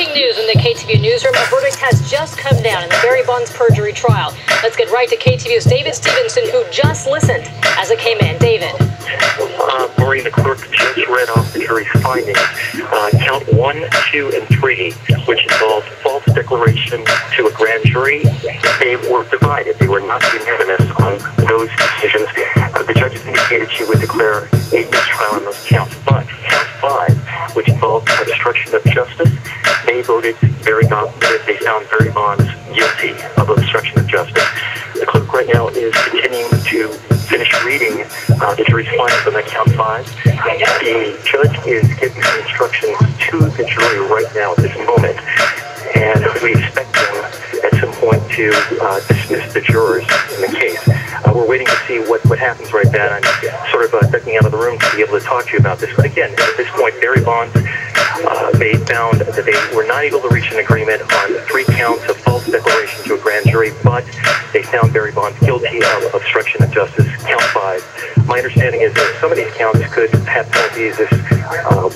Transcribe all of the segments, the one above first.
Breaking news in the KTVU newsroom. A verdict has just come down in the Barry Bonds perjury trial. Let's get right to KTVU's David Stevenson, who just listened as it came in. David. Maureen, the clerk just read off the jury's findings. Count 1, 2, and 3, which involved false declaration to a grand jury. They were divided. They were not unanimous on those decisions. The judges indicated she would declare a mistrial on those counts. But count 5, which involved obstruction of justice, they found Barry Bonds guilty of obstruction of justice. The clerk right now is continuing to finish reading the jury's findings on that count 5. The judge is giving some instructions to the jury right now at this moment, and we expect them at some point to dismiss the jurors in the case. We're waiting to see what happens right now. I'm sort of ducking out of the room to be able to talk to you about this. But again, at this point, Barry Bonds, they found that they were not able to reach an agreement on 3 counts of false declaration to a grand jury, but they found Barry Bonds guilty of obstruction of justice, count 5. My understanding is that some of these counts could have penalties as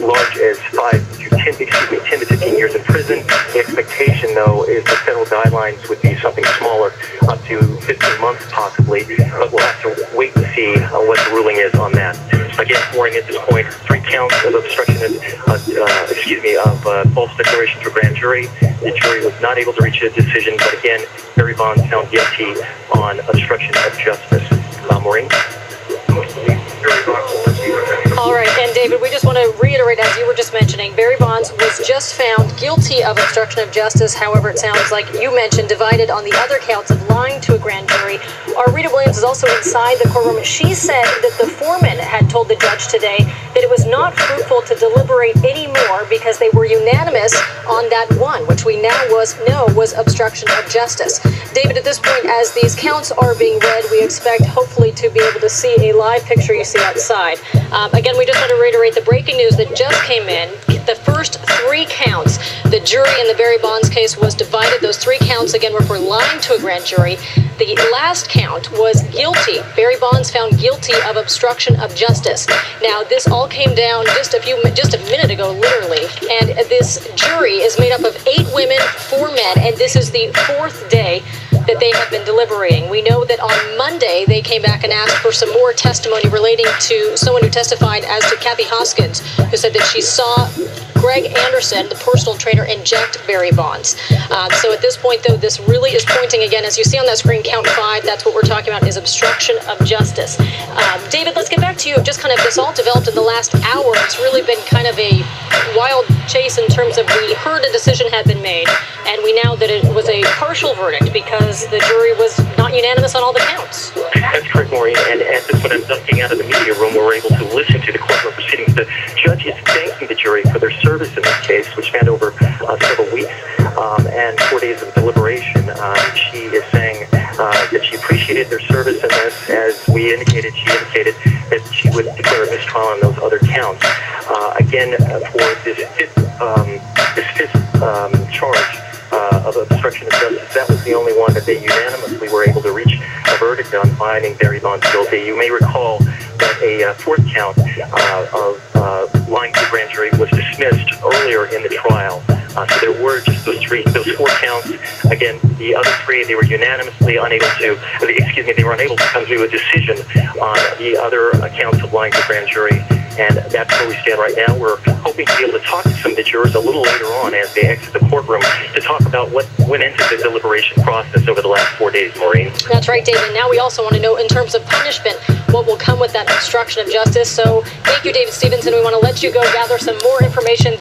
large as 10 to 15 years in prison. The expectation, though, is the federal guidelines would be something smaller, up to 15 months possibly, but we'll have to wait and see what the ruling is on that. Again, Maureen, at this point, 3 counts of obstruction of false declaration to a grand jury. The jury was not able to reach a decision, but again, Barry Bonds found guilty on obstruction of justice. Maureen? All right, and David, we just want to reiterate, as you were just mentioning, Barry Bonds was just found guilty of obstruction of justice. However, it sounds like you mentioned divided on the other counts of lying to a grand jury. Our Rita Williams is also inside the courtroom. She said that the foreman had told the judge today that it was not fruitful to deliberate anymore because they were unanimous on that one, which we now know was obstruction of justice. David, at this point, as these counts are being read, we expect hopefully to be able to see a live picture you see outside. Again, we just want to reiterate the breaking news that just came in. The first 3 counts, the jury in the Barry Bonds case was divided. Those 3 counts, again, were for lying to a grand jury. The last count was guilty. Barry Bonds found guilty of obstruction of justice. Now, this all came down just a minute ago, literally. And this jury is made up of 8 women, 4 men, and this is the 4th day that they have been deliberating. We know that on Monday, they came back and asked for some more testimony relating to someone who testified as to Kathy Hoskins, who said that she saw Greg Anderson, the personal trainer, inject Barry Bonds. So at this point, though, this really is pointing, again, as you see on that screen, count 5, that's what we're talking about, is obstruction of justice. David, let's get back to you. Just kind of, this all developed in the last hour. It's really been kind of a wild chase in terms of we heard a decision had been made, and we know that it was a partial verdict because the jury was not unanimous on all the counts. That's correct, Maureen. And at this point, I'm ducking out of the media room. We're able to listen to the courtroom proceedings. The judge is thanking the jury for their service in this case, which spanned over several weeks and 4 days of deliberation. She is saying that she appreciated their service in this. As we indicated, she indicated that she would declare a mistrial on those other counts. Again, for this fifth charge of obstruction of justice, that was the only one that they unanimously were able to reach a verdict on, finding Barry Bonds guilty. You may recall that a 4th count of lying to the grand jury was dismissed earlier in the trial. So there were just those 4 counts. Again, the other 3, they were unanimously unable to, they were unable to come to a decision on the other counts of lying to the grand jury. And that's where we stand right now. We're hoping to be able to talk to some of the jurors a little later on as they exit the courtroom to talk about what went into the deliberation process over the last 4 days, Maureen. That's right, David. Now we also want to know, in terms of punishment, what will come with that obstruction of justice. So thank you, David Stevenson. We want to let you go gather some more information.